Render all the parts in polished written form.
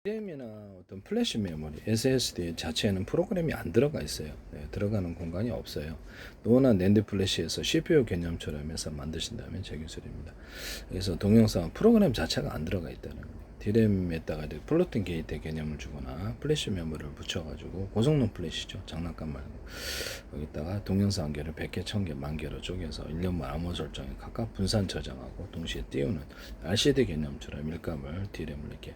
DRAM이나 어떤 플래시 메모리, SSD 자체에는 프로그램이 안 들어가 있어요. 들어가는 공간이 없어요. 노나 낸드 플래시에서 CPU 개념처럼 해서 만드신다면 제 기술입니다. 그래서 동영상 프로그램 자체가 안 들어가 있다는 거예요. DRAM에다가 플로팅 게이트 개념을 주거나 플래시 메모리를 붙여가지고 고성능 플래시죠. 장난감 말고 거기다가 동영상 한 개를 100개, 1000개, 10,000개로 쪼개서 1년만 암호 설정에 각각 분산 저장하고 동시에 띄우는 RCD 개념처럼 일감을 DRAM을 이렇게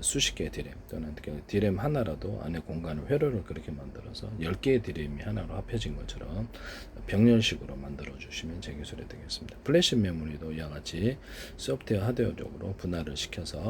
수십 개의 DRAM 또는 DRAM 하나라도 안에 공간을 회로를 그렇게 만들어서 10개의 DRAM이 하나로 합해진 것처럼 병렬식으로 만들어 주시면 제 기술이 되겠습니다. 플래시 메모리도 이와 같이 소프트웨어 하드웨어적으로 분할을 시켜서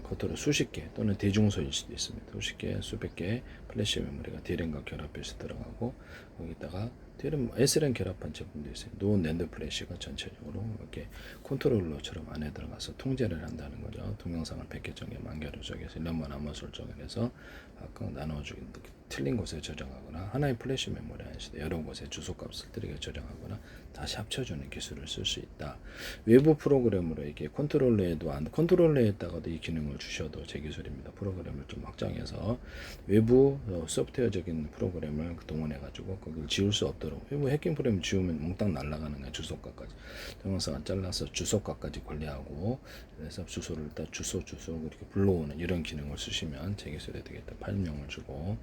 겉으로 수십 개 또는 대중소일 수도 있습니다. 수십 개, 수백 개의 플래시 메모리가 DRAM과 결합해서 들어가고 거기다가 DRAM, SRAM 결합한 제품도 있어요. 노 낸드 플래시가 전체적으로 이렇게 컨트롤러처럼 안에 들어가서 통제를 한다는 거죠. 동영상을 100개 정에 10,000개로 쪼개서 1년만 암호 설정을 해서 각각 나눠주긴 틀린 곳에 저장하거나 하나의 플래시 메모리 안에서 여러 곳에 주소값을 틀리게 저장하거나 다시 합쳐주는 기술을 쓸 수 있다. 외부 프로그램으로 이게 컨트롤러에다가도 이 기능을 주셔도 제 기술입니다. 프로그램을 좀 확장해서 외부 소프트웨어적인 프로그램을 동원해 가지고 거기를 지울 수 없도록 외부 해킹 프로그램 지우면 몽땅 날아가는 거야. 주소값까지 동영상을 잘라서 주소값까지 관리하고 그래서 주소를 딱 주소 이렇게 불러오는 이런 기능을 쓰시면 제 기술이 되겠다. 파일명을 주고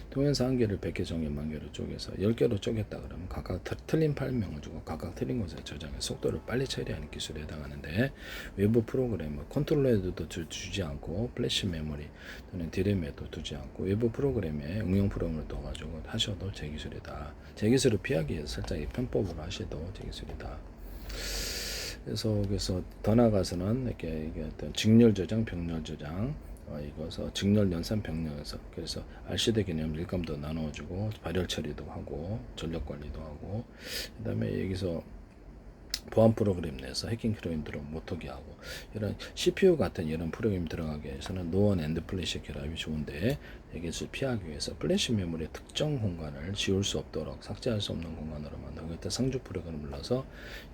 동영상 한 개를 100개 정에 10,000개로 쪼개서 10개로 쪼갰다 그러면 각각 틀린 파일명을 주고 각각 틀린 곳에 저장해 속도를 빨리 처리하는 기술에 해당하는데 외부 프로그램을 컨트롤러에도 주지 않고 플래시 메모리 또는 DRAM에도 두지 않고 외부 프로그램에 응용 프로그램을 넣어가지고 하셔도 제 기술이다. 제 기술을 피하기 위해서 살짝 편법으로 하셔도 제 기술이다. 그래서 더 나아가서는 이렇게 어떤 직렬 저장, 병렬 저장 이거서 직렬 연산 병렬에서 그래서 RCD 개념 일감도 나눠주고 발열 처리도 하고 전력 관리도 하고 그다음에 여기서 보안 프로그램 내에서 해킹 프로그램 들어 못하게 하고 이런 CPU 같은 이런 프로그램 들어가기 위해서는 노원 앤드 플래시 결합이 좋은데 이것을 피하기 위해서 플래시 메모리의 특정 공간을 지울 수 없도록 삭제할 수 없는 공간으로 만들고 이때 상주 프로그램을 넣어서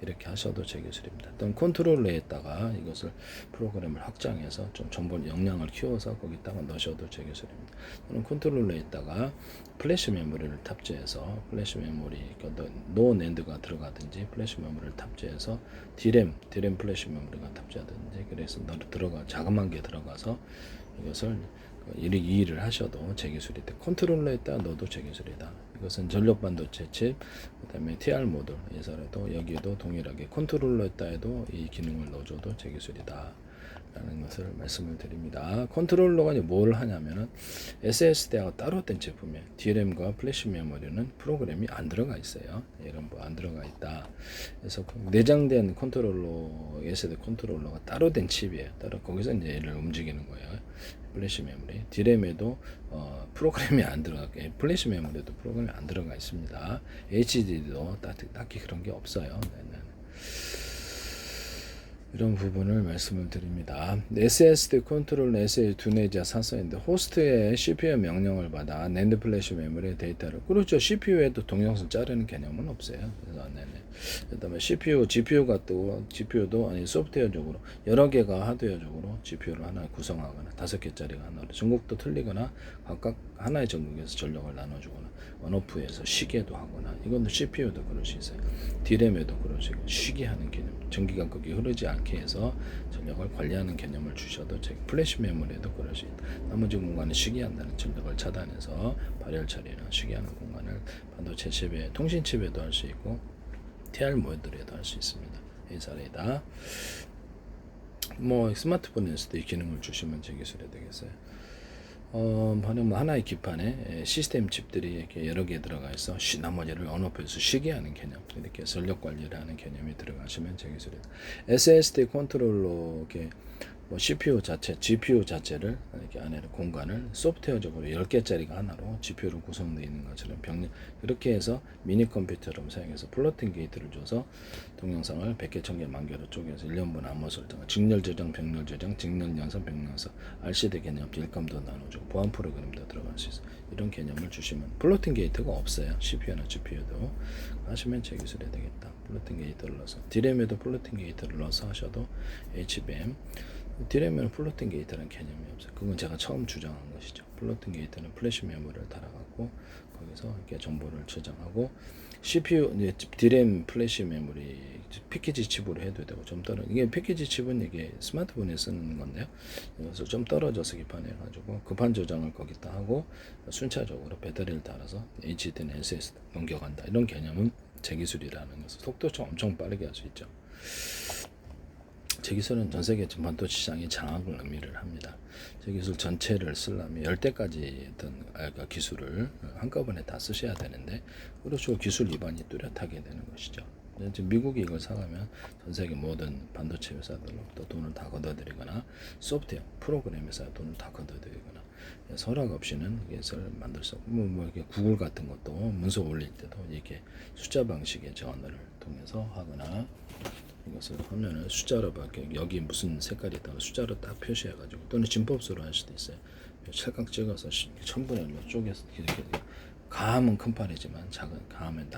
이렇게 하셔도 제 기술입니다. 또는 컨트롤러에다가 이것을 프로그램을 확장해서 좀 정보 용량을 키워서 거기다가 넣으셔도 제 기술입니다. 또는 컨트롤러에다가 플래시 메모리를 탑재해서 플래시 메모리 노 낸드가 들어가든지 플래시 메모리를 탑재해서 DRAM 플래시 메모리가 탑재하든지 그래서 들어가 자그마한 게 들어가서 이것을 이 일을 하셔도 제 기술이다. 컨트롤러에다 넣어도 제 기술이다. 이것은 전력 반도체 칩, 그다음에 TR 모듈에서라도 여기에도 동일하게 컨트롤러에다에도 이 기능을 넣어줘도 제 기술이다. 라는 것을 말씀을 드립니다. 컨트롤러가 뭘 하냐면은 SSD하고 따로 된 제품이에요. DRAM과 플래시 메모리는 프로그램이 안 들어가 있어요. 이런 안 들어가 있다. 그래서 내장된 컨트롤러, SD 컨트롤러가 따로 된 칩이에요. 따로 거기서 이제 얘를 움직이는 거예요. 플래시 메모리, DRAM에도 프로그램이 안 들어가게, 플래시 메모리도 프로그램이 안 들어가 있습니다. HDD도 딱히 그런 게 없어요. 네네. 이런 부분을 말씀을 드립니다. SSD 컨트롤 SSD 두뇌자 사서인데 호스트의 CPU 명령을 받아 낸드 플래시 메모리 데이터를 그렇죠. CPU에도 동영상 자르는 개념은 없어요. 그래서 그다음에 CPU, GPU도 아니 소프트웨어적으로 여러 개가 하드웨어적으로 GPU를 하나 구성하거나 5개짜리가 하나로 전국도 틀리거나 각각 하나의 전국에서 전력을 나눠주거나 온오프에서 쉬게도 하거나 이건 CPU도 그럴 수 있어요. DRAM에도 그럴 수 있고 쉬게 하는 개념, 전기가 거기 흐르지 않게 해서 전력을 관리하는 개념을 주셔도 플래시 메모리에도 그럴 수 있다. 나머지 공간을 쉬게 한다는 전력을 차단해서 발열 처리나 쉬게 하는 공간을 반도체 칩에 통신 칩에도 할 수 있고 TR 모듈에도 할 수 있습니다. 이 사례다. 스마트폰에서도 이 기능을 주시면 제 기술이 되겠어요. 하나의 기판에 시스템 칩들이 이렇게 여러 개 들어가 있어 나머지를 온오프에서 쉬게 하는 개념 이렇게 전력 관리를 하는 개념이 들어가시면 제 기술이다. SSD 컨트롤러 이렇게 CPU 자체, GPU 자체를 이렇게 안에 공간을 소프트웨어적으로 10개짜리가 하나로 GPU로 구성되어 있는 것처럼 이렇게 해서 미니 컴퓨터로 사용해서 플로팅 게이트를 줘서 동영상을 100개, 1000개, 10,000개로 쪼개서 1년분 암호 설정, 직렬 저장, 병렬 저장, 직렬 연산, 병렬 연산, RCD 개념, 일감도 나눠주고 보안 프로그램도 들어갈 수 있어요. 이런 개념을 주시면 플로팅 게이트가 없어요. CPU나 GPU도 하시면 제 기술이 되겠다. 플로팅 게이트를 넣어서 DRAM에도 플로팅 게이트를 넣어서 하셔도 HBM 디램에는 플로팅 게이트라는 개념이 없어요. 그건 제가 처음 주장한 것이죠. 플로팅 게이트는 플래시 메모리를 달아갖고 거기서 이렇게 정보를 저장하고 CPU 이제 디램 플래시 메모리 패키지 칩으로 해도 되고 좀 떨어 이게 패키지 칩은 이게 스마트폰에 쓰는 건데요. 그래서 좀 떨어져서 기판해가지고 급한 저장을 거기다 하고 순차적으로 배터리를 달아서 HD나 SS 넘겨간다. 이런 개념은 제 기술이라는 것은 속도 좀 엄청 빠르게 할 수 있죠. 제 기술은 전 세계 반도체 시장의 장악을 의미를 합니다. 제 기술 전체를 쓰려면 10대까지 어떤 기술을 한꺼번에 다 쓰셔야 되는데 그렇죠. 기술 위반이 뚜렷하게 되는 것이죠. 미국이 이걸 사가면 전 세계 모든 반도체 회사들로부터 돈을 다 걷어들이거나 소프트웨어 프로그램 회사 돈을 다 걷어들이거나 허락 없이는 이것을 만들 수 없고 뭐 이렇게 구글 같은 것도 문서 올릴 때도 이렇게 숫자 방식의 전원을 통해서 하거나 이것을 하면은 숫자로 밖에 여기 무슨 색깔이 있다고 숫자로 딱 표시해가지고 또는 진법수로 할 수도 있어요. 찰칵 찍어서 1000분의 1로 쪼개서 이렇게 가함은 큰 판이지만 가함은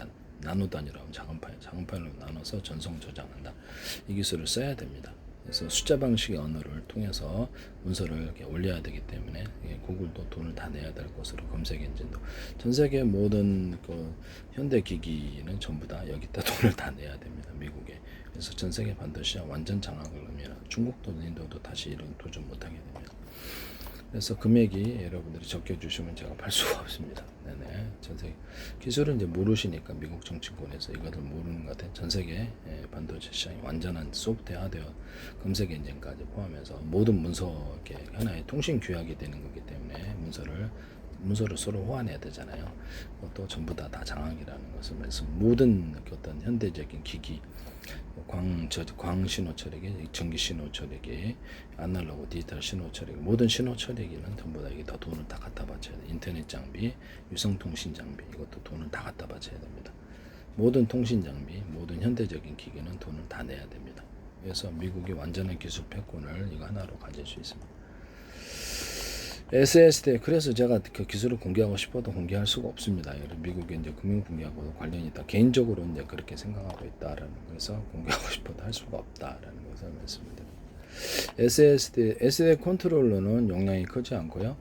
나노 단위로 하면 작은 파일로 나눠서 전송 저장한다. 이 기술을 써야 됩니다. 그래서 숫자 방식의 언어를 통해서 문서를 이렇게 올려야 되기 때문에 구글도 돈을 다 내야 될 것으로 검색 엔진도 전 세계 모든 그 현대 기기는 전부 다 여기다 돈을 다 내야 됩니다. 미국에. 그래서 전 세계 반도체 완전 장악을 의미하는 중국도 인도도 다시 이런 도전 못하게 됩니다. 그래서 금액이 여러분들이 적혀주시면 제가 팔 수가 없습니다. 네네. 전 세계 기술은 이제 모르시니까 미국 정치권에서 이것을 모르는 것 같아요. 전 세계 반도체 시장이 완전한 소프트웨어, 하드웨어, 검색 엔진까지 포함해서 모든 문서 이렇게 하나의 통신 규약이 되는 거기 때문에 문서를 서로 호환해야 되잖아요. 그것도 전부 다 장악이라는 것을 말씀. 모든 어떤 현대적인 기기, 광 신호 처리기, 전기 신호 처리기, 아날로그 디지털 신호 처리기, 모든 신호 처리기는 전부 다 이게 다 돈을 다 갖다 바쳐야 돼. 인터넷 장비, 유성 통신 장비 이것도 돈을 다 갖다 바쳐야 됩니다. 모든 통신 장비, 모든 현대적인 기기는 돈을 다 내야 됩니다. 그래서 미국이 완전한 기술 패권을 이거 하나로 가질 수 있습니다. SSD 그래서 제가 그 기술을 공개하고 싶어도 공개할 수가 없습니다. 미국의 이제 금융분야하고 관련이 있다. 개인적으로 이제 그렇게 생각하고 있다라는 거에서 공개하고 싶어도 할 수가 없다라는 것을 말씀드립니다. SSD 컨트롤러는 용량이 크지 않고요.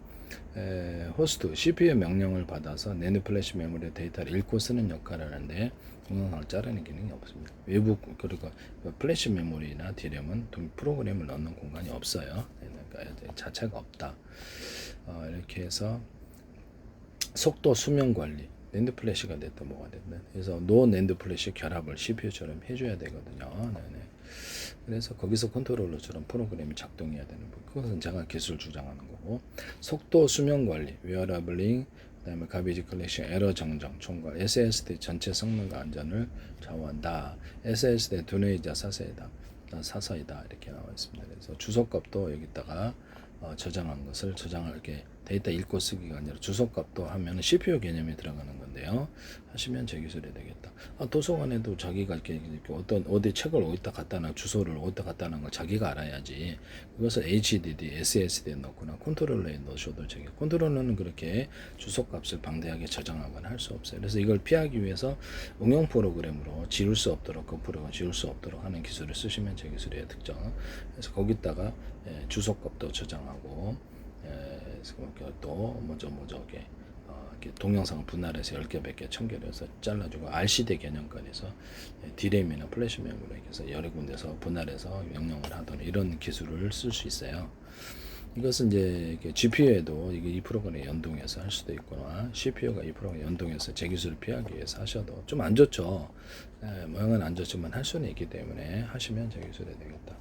호스트 CPU 명령을 받아서 낸드 플래시 메모리 데이터를 읽고 쓰는 역할을 하는데 동영상을 자르는 기능이 없습니다. 외부 그리고 플래시 메모리나 디램은 프로그램을 넣는 공간이 없어요. 그러니까 자체가 없다. 이렇게 해서 속도 수명 관리 낸드 플래시가 됐다 뭐가 됐다. 그래서 노 낸드 플래시 결합을 CPU처럼 해줘야 되거든요. 네네. 그래서 거기서 컨트롤러처럼 프로그램이 작동해야 되는 거. 그것은 제가 기술 주장하는 거고 속도 수명 관리, 웨어러블링, 그다음에 가비지 컬렉션, 에러 정정, 총괄, SSD 전체 성능과 안전을 좌우한다. SSD 두뇌이자 사서이다 이렇게 나와 있습니다. 그래서 주소값도 여기다가 저장한 것을 이렇게 데이터 읽고 쓰기가 아니라 주소값도 하면 CPU 개념이 들어가는 건데요. 하시면 제 기술이 되겠다. 도서관에도 자기가 이렇게 어디 책을 어디다 갖다 놔 주소를 어디다 갖다 놓은 걸 자기가 알아야지. 그것을 HDD, SSD에 넣거나 컨트롤러에 넣으셔도 되게 컨트롤러는 그렇게 주소값을 방대하게 저장하거나 할 수 없어요. 그래서 이걸 피하기 위해서 응용 프로그램으로 지울 수 없도록 그 프로그램을 지울 수 없도록 하는 기술을 쓰시면 제 기술이에요. 특정. 그래서 거기다가 주소값도 저장하고 또 이렇게 동영상을 분할해서 10개, 100개, 1000개를 해서 잘라주고 RCD 개념까지해서 디램이나 플래시 메모리에서 여러 군데서 분할해서 명령을 하던 이런 기술을 쓸 수 있어요. 이것은 이제 GPU에도 이 프로그램에 연동해서 할 수도 있거나 CPU가 이 프로그램에 연동해서 제 기술을 피하기 위해서 하셔도 좀 안 좋죠. 모양은 안 좋지만 할 수는 있기 때문에 하시면 제 기술이 되겠다.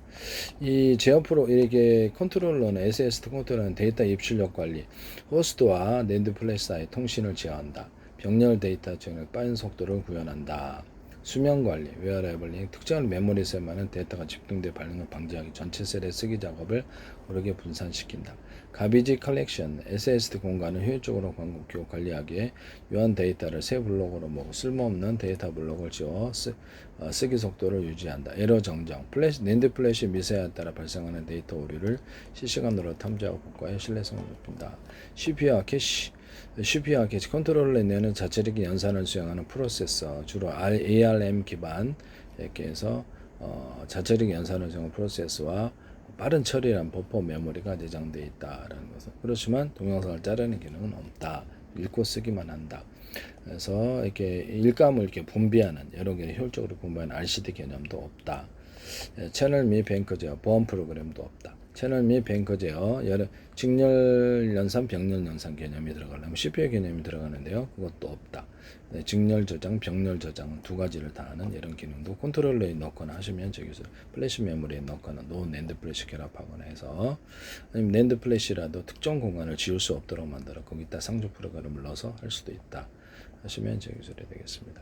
이 제어 프로 이렇게 컨트롤러는 SSD 컨트롤러는 데이터 입출력 관리, 호스트와 낸드 플래시 사이 통신을 제어한다. 병렬 데이터 정렬 빠른 속도를 구현한다. 수명 관리, 웨어러블링, 특정한 메모리 셀만은 데이터가 집중돼 발령을 방지하기 전체 셀의 쓰기 작업을 고르게 분산시킨다. 가비지 컬렉션, SSD 공간을 효율적으로 기록 관리하기에 요한 데이터를 새 블록으로 모으고 쓸모없는 데이터 블록을 지워 쓰기 속도를 유지한다. 에러 정정, 낸드 플래시 미세에 따라 발생하는 데이터 오류를 실시간으로 탐지하고 복구하여 신뢰성을 높인다. CPU와 캐시 CPU와 캐시 컨트롤러에 내는 자체적인 연산을 수행하는 프로세서, 주로 ARM 기반 이렇게 해서 자체적인 연산을 수행하는 프로세서와 빠른 처리란 버퍼 메모리가 내장되어 있다라는 것은, 그렇지만 동영상을 자르는 기능은 없다. 읽고 쓰기만 한다. 그래서 이렇게 일감을 이렇게 분비하는, 여러 개를 효율적으로 분비하는 RCD 개념도 없다. 채널 및 뱅커 제어 보안 프로그램도 없다. 채널 및 뱅커 제어 직렬 연산, 병렬 연산 개념이 들어가려면 CPU 개념이 들어가는데요. 그것도 없다. 직렬 저장, 병렬 저장 두 가지를 다 하는 이런 기능도 컨트롤러에 넣거나 하시면 저기서 플래시 메모리에 넣거나 노 낸드 플래시 결합하거나 해서, 아니면 낸드 플래시라도 특정 공간을 지울 수 없도록 만들어 거기다 상주 프로그램을 넣어서 할 수도 있다 하시면 제 기술이 되겠습니다.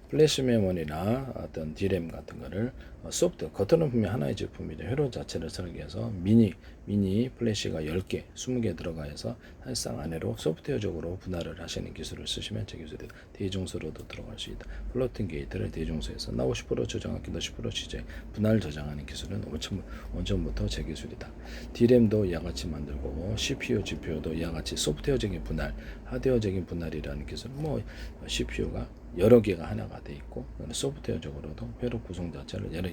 플래시 메모리나 어떤 D램 같은 거를 소프트, 겉으로는 분명 하나의 제품이죠. 회로 자체를 설계해서 미니 플래시가 10개, 20개 들어가 해서 사실상 안으로 소프트웨어적으로 분할을 하시는 기술을 쓰시면 제 기술이 대중소로도 들어갈 수 있다. 플로팅 게이트를 대중소에서 나 50% 저장하기, 너 10% 취재, 분할 저장하는 기술은 원천부터 제 기술이다. D램도 이와 같이 만들고 CPU, GPU도 이와 같이 소프트웨어적인 분할, 하드웨어적인 분할이라는 기술, CPU가 여러 개가 하나가 돼 있고, 소프트웨어적으로도 회로 구성 자체를 여러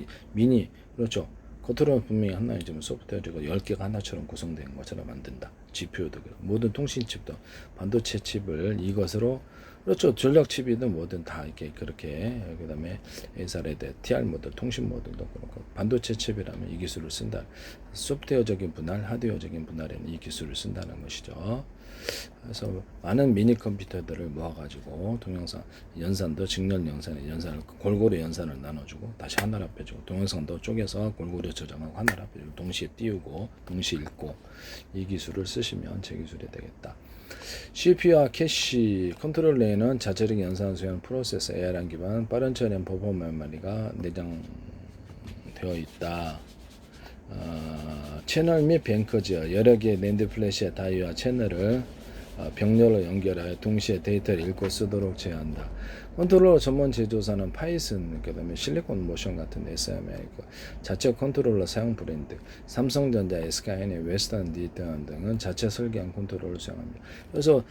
그렇죠. 겉으로는 분명히 하나이지만 소프트웨어가 10개가 하나처럼 구성된 것처럼 만든다. GPU도 그렇고, 모든 통신칩도 반도체 칩을 이것으로, 그렇죠. 전략 칩이든 뭐든 다 이렇게 그렇게, 그다음에 SRAD, TR 모듈, 통신 모듈도 그렇고, 반도체 칩이라면 이 기술을 쓴다. 소프트웨어적인 분할, 하드웨어적인 분할에는 이 기술을 쓴다는 것이죠. 그래서 많은 미니 컴퓨터들을 모아가지고 동영상 연산도 직렬 연산을 골고루 연산을 나눠주고 다시 하나로 합해주고, 동영상도 쪼개서 골고루 저장하고 하나로 합해주고, 동시에 띄우고 동시에 읽고, 이 기술을 쓰시면 제 기술이 되겠다. CPU와 캐시 컨트롤러에는 자체적인 연산을 수행하는 프로세서 ARM 기반 빠른 처리한 버퍼 메모리가 내장되어 있다. 채널 및 뱅커 제어, 여러 개의 낸드 플래시의 다이와 채널을 병렬로 연결하여 동시에 데이터를 읽고 쓰도록 제어한다. 컨트롤러 전문 제조사는 파이슨, 그다음에 실리콘 모션 같은 SMI, 자체 컨트롤러 사용 브랜드, 삼성전자, SK하이닉스, 웨스턴 디지털 등은 자체 설계한 컨트롤러를 사용합니다. 그래서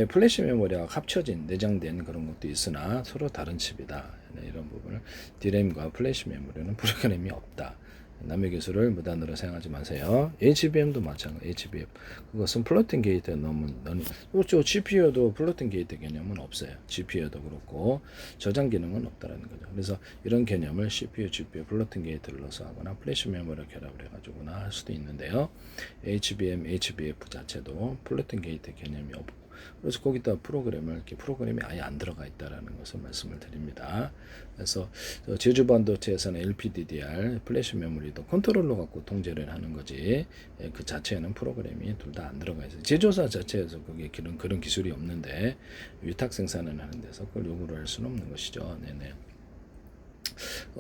플래시 메모리와 합쳐진 내장된 그런 것도 있으나 서로 다른 칩이다. 이런 부분을, D램과 플래시 메모리는 프로그램이 없다. 남의 기술을 무단으로 사용하지 마세요. HBM도 마찬가지. HBM 그것은 플로팅 게이트에 넣는, 그렇죠. GPU도 플로팅 게이트 개념은 없어요. GPU도 그렇고 저장 기능은 없다라는 거죠. 그래서 이런 개념을 CPU, GPU, 플로팅 게이트를 넣어서 하거나 플래시 메모리 결합을 해가지고나 할 수도 있는데요. HBM, HBF 자체도 플로팅 게이트 개념이 없고, 그래서 거기다 프로그램이 아예 안 들어가 있다라는 것을 말씀을 드립니다. 그래서 제주 반도체에서는 LPDDR, 플래시 메모리도 컨트롤러 갖고 통제를 하는 거지, 그 자체에는 프로그램이 둘 다 안 들어가 있어요. 제조사 자체에서 그게 그런 기술이 없는데 위탁 생산을 하는 데서 그걸 요구를 할 수는 없는 것이죠. 네네.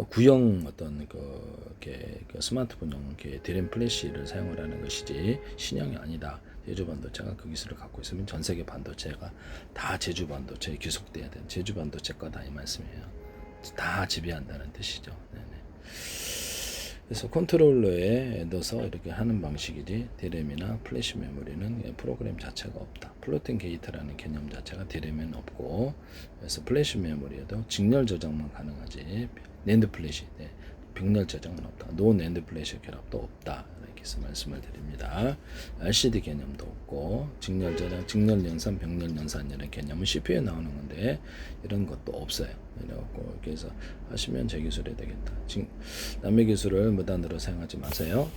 구형 어떤 그 스마트폰용 D램 플래시를 사용을 하는 것이지 신형이 아니다. 제주 반도체가 그 기술을 갖고 있으면 전 세계 반도체가 다 제주 반도체에 귀속돼야 되는, 제주 반도체 거다 이 말씀이에요. 다 지배한다는 뜻이죠. 네네. 그래서 컨트롤러에 넣어서 이렇게 하는 방식이지, D램이나 플래시 메모리는 프로그램 자체가 없다. 플로팅 게이트라는 개념 자체가 D램에는 없고, 그래서 플래시 메모리에도 직렬 저장만 가능하지 낸드 플래시, 병렬 저장은 없다. 노 낸드 플래시 결합도 없다. 이렇게 해서 말씀을 드립니다. RCD 개념도 없고, 직렬 저장, 직렬 연산, 병렬 연산 이런 개념은 CPU에 나오는 건데 이런 것도 없어요. 그래서 하시면 제 기술이 되겠다. 남의 기술을 무단으로 사용하지 마세요.